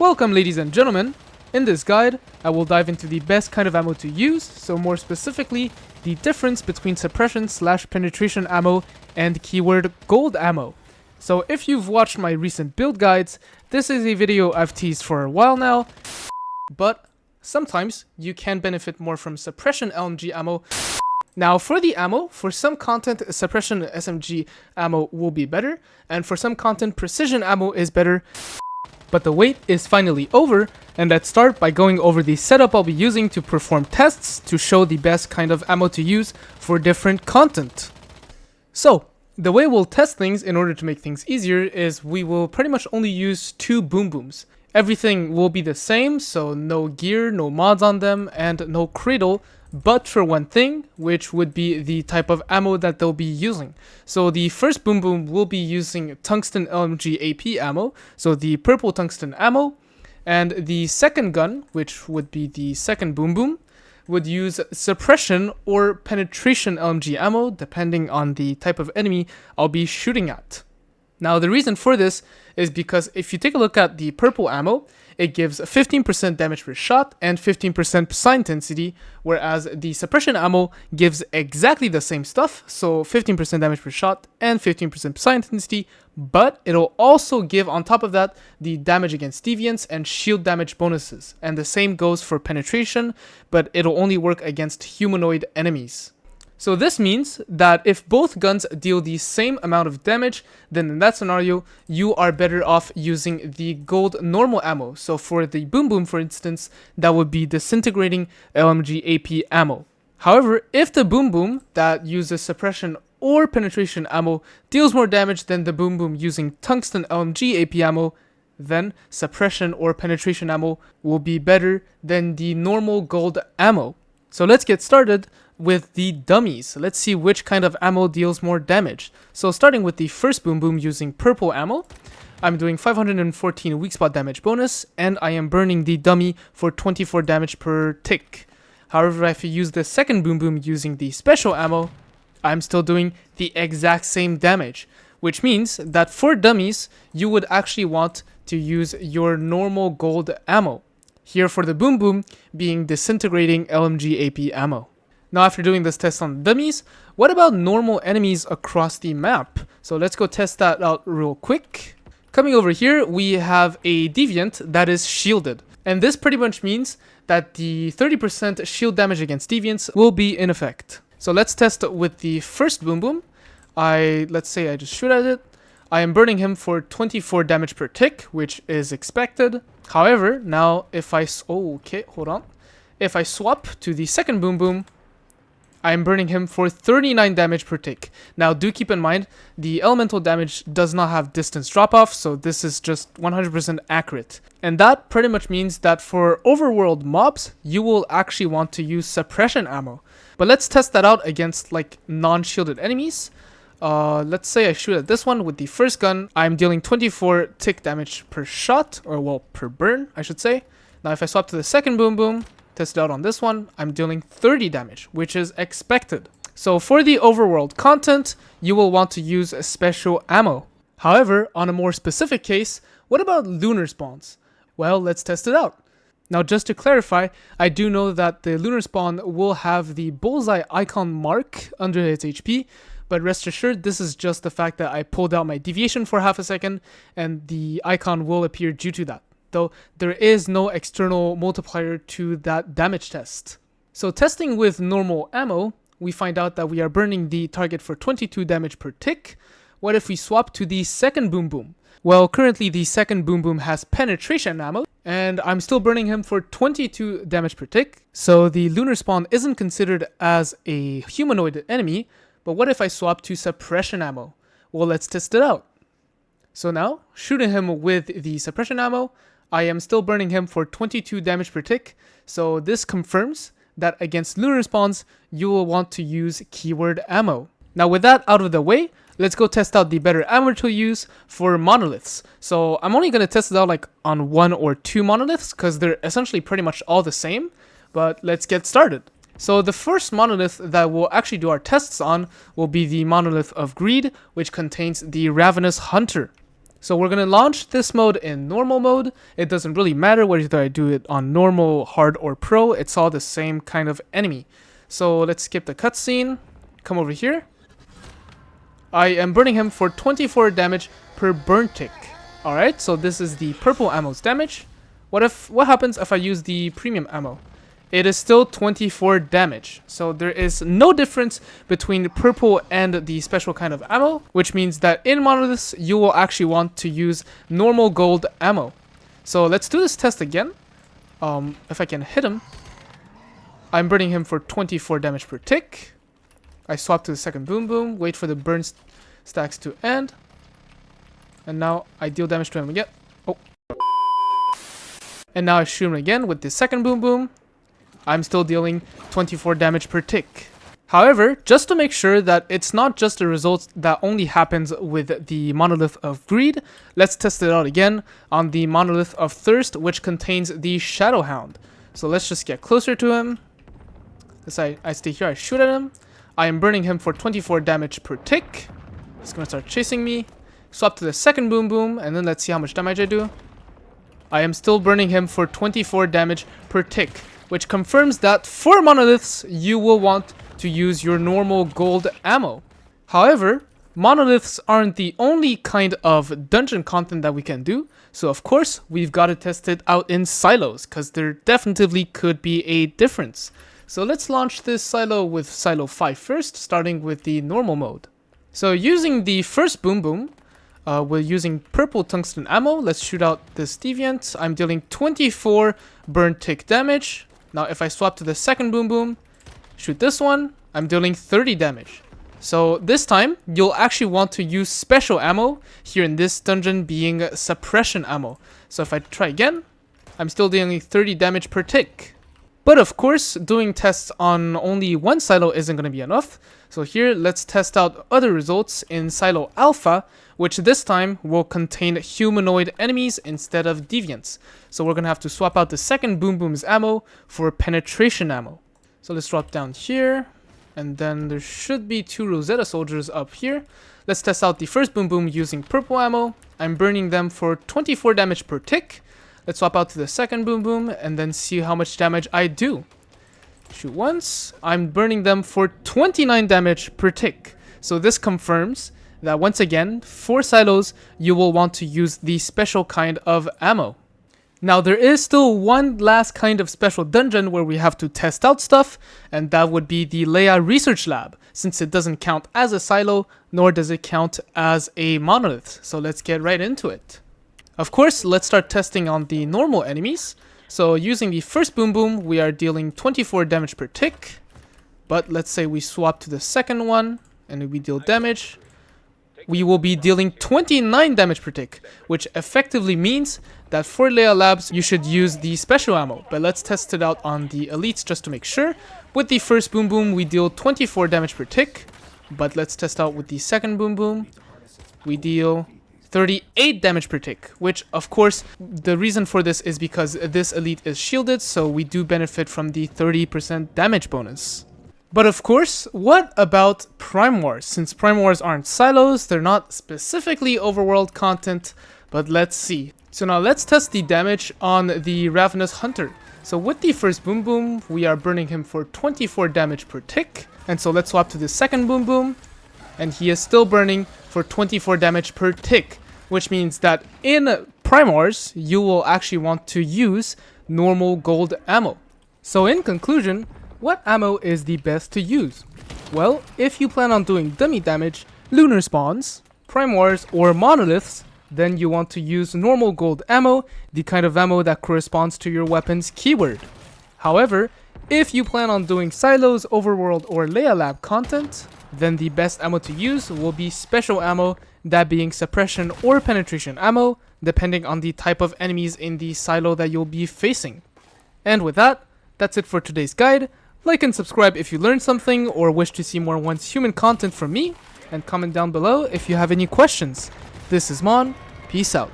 Welcome ladies and gentlemen. In this guide, I will dive into the best kind of ammo to use, so more specifically, the difference between suppression/penetration ammo and keyword gold ammo. So if you've watched my recent build guides, this is a video I've teased for a while now, but sometimes you can benefit more from suppression LMG ammo. Now for the ammo, for some content suppression SMG ammo will be better, and for some content precision ammo is better. But the wait is finally over, and let's start by going over the setup I'll be using to perform tests to show the best kind of ammo to use for different content. So, the way we'll test things in order to make things easier is we will pretty much only use two boom booms. Everything will be the same, so no gear, no mods on them, and no cradle, but for one thing, which would be the type of ammo that they'll be using. So the first boom boom will be using tungsten LMG AP ammo, so the purple tungsten ammo, and the second gun, which would be the second boom boom, would use suppression or penetration LMG ammo, depending on the type of enemy I'll be shooting at. Now the reason for this is because if you take a look at the purple ammo, it gives 15% damage per shot and 15% psi intensity, whereas the suppression ammo gives exactly the same stuff, so 15% damage per shot and 15% psi intensity, but it'll also give on top of that the damage against deviants and shield damage bonuses. And the same goes for penetration, but it'll only work against humanoid enemies. So this means that if both guns deal the same amount of damage, then in that scenario, you are better off using the gold normal ammo. So for the boom boom, for instance, that would be disintegrating LMG AP ammo. However, if the boom boom that uses suppression or penetration ammo deals more damage than the boom boom using tungsten LMG AP ammo, then suppression or penetration ammo will be better than the normal gold ammo. So let's get started with the dummies. Let's see which kind of ammo deals more damage. So starting with the first boom boom using purple ammo, I'm doing 514 weak spot damage bonus, and I am burning the dummy for 24 damage per tick. However, if you use the second boom boom using the special ammo, I'm still doing the exact same damage, which means that for dummies, you would actually want to use your normal gold ammo. Here for the boom boom being disintegrating LMG AP ammo. Now after doing this test on dummies, what about normal enemies across the map? So let's go test that out real quick. Coming over here, we have a deviant that is shielded. And this pretty much means that the 30% shield damage against deviants will be in effect. So let's test with the first boom boom. Let's say I just shoot at it. I am burning him for 24 damage per tick, which is expected. However, now if I If I swap to the second boom boom, I'm burning him for 39 damage per tick. Now do keep in mind, the elemental damage does not have distance drop off, so this is just 100% accurate. And that pretty much means that for overworld mobs, you will actually want to use suppression ammo. But let's test that out against like non-shielded enemies. Let's say I shoot at this one with the first gun. I'm dealing 24 tick damage per shot, or well, per burn, I should say. Now if I swap to the second boom boom, test it out on this one, I'm dealing 30 damage, which is expected. So for the overworld content, you will want to use a special ammo. However, on a more specific case, what about Lunarspawns? Well, let's test it out. Now just to clarify, I do know that the Lunarspawn will have the bullseye icon mark under its HP, but rest assured this is just the fact that I pulled out my deviation for half a second and the icon will appear due to that, though there is no external multiplier to that damage test. So testing with normal ammo, we find out that we are burning the target for 22 damage per tick. What if we swap to the second boom boom? Well, currently the second boom boom has penetration ammo, and I'm still burning him for 22 damage per tick, so the Lunarspawn isn't considered as a humanoid enemy. But what if I swap to suppression ammo? Well, let's test it out. So now, shooting him with the suppression ammo, I am still burning him for 22 damage per tick, so this confirms that against Lunarspawns, you will want to use keyword ammo. Now with that out of the way, let's go test out the better ammo to use for monoliths. So I'm only going to test it out like on 1 or 2 monoliths, because they're essentially pretty much all the same, but let's get started. So the first monolith that we'll actually do our tests on will be the Monolith of Greed, which contains the Ravenous Hunter. So we're going to launch this mode in normal mode. It doesn't really matter whether I do it on normal, hard, or pro. It's all the same kind of enemy. So let's skip the cutscene. Come over here. I am burning him for 24 damage per burn tick. Alright, so this is the purple ammo's damage. What happens if I use the premium ammo? It is still 24 damage. So there is no difference between purple and the special kind of ammo, which means that in Monoliths, you will actually want to use normal gold ammo. So let's do this test again. If I can hit him, I'm burning him for 24 damage per tick. I swap to the second boom boom, wait for the burn stacks to end. And now I deal damage to him again. Oh. And now I shoot him again with the second boom boom. I'm still dealing 24 damage per tick. However, just to make sure that it's not just a result that only happens with the Monolith of Greed, let's test it out again on the Monolith of Thirst, which contains the Shadow Hound. So let's just get closer to him. As I stay here, I shoot at him. I am burning him for 24 damage per tick. He's going to start chasing me. Swap to the second boom boom, and then let's see how much damage I do. I am still burning him for 24 damage per tick, which confirms that for Monoliths, you will want to use your normal gold ammo. However, Monoliths aren't the only kind of dungeon content that we can do, so of course, we've got to test it out in silos, because there definitely could be a difference. So let's launch this silo with silo 5 first, starting with the normal mode. So using the first boom boom, we're using purple tungsten ammo. Let's shoot out this deviant. I'm dealing 24 burn tick damage. Now if I swap to the second boom boom, shoot this one, I'm dealing 30 damage. So this time, you'll actually want to use special ammo, here in this dungeon being suppression ammo. So if I try again, I'm still dealing 30 damage per tick. But of course, doing tests on only one silo isn't going to be enough. So here, let's test out other results in silo alpha, which this time will contain humanoid enemies instead of deviants. So we're going to have to swap out the second boom boom's ammo for penetration ammo. So let's drop down here, and then there should be 2 Rosetta soldiers up here. Let's test out the first boom boom using purple ammo. I'm burning them for 24 damage per tick. Let's swap out to the second boom boom and then see how much damage I do. Shoot once. I'm burning them for 29 damage per tick. So this confirms that once again, for silos, you will want to use the special kind of ammo. Now there is still one last kind of special dungeon where we have to test out stuff, and that would be the LEA Research Lab, since it doesn't count as a silo, nor does it count as a monolith. So let's get right into it. Of course, let's start testing on the normal enemies. So using the first boom boom, we are dealing 24 damage per tick. But let's say we swap to the second one, and we deal damage. We will be dealing 29 damage per tick, which effectively means that for LEA Labs, you should use the special ammo. But let's test it out on the elites just to make sure. With the first boom boom, we deal 24 damage per tick. But let's test out with the second boom boom. We deal 38 damage per tick, which of course the reason for this is because this elite is shielded, so we do benefit from the 30% damage bonus. But of course, what about Prime Wars? Since Prime Wars aren't silos, they're not specifically overworld content, but let's see. So now let's test the damage on the Ravenous Hunter. So with the first boom boom, we are burning him for 24 damage per tick. And so let's swap to the second boom boom, and he is still burning for 24 damage per tick, which means that in Prime Wars, you will actually want to use normal gold ammo. So in conclusion, what ammo is the best to use? Well, if you plan on doing dummy damage, Lunarspawns, Prime Wars, or Monoliths, then you want to use normal gold ammo, the kind of ammo that corresponds to your weapon's keyword. However, if you plan on doing Silos, Overworld, or LEA Lab content, then the best ammo to use will be special ammo, that being suppression or penetration ammo, depending on the type of enemies in the silo that you'll be facing. And with that, that's it for today's guide. Like and subscribe if you learned something or wish to see more Once Human content from me, and comment down below if you have any questions. This is Mon, peace out.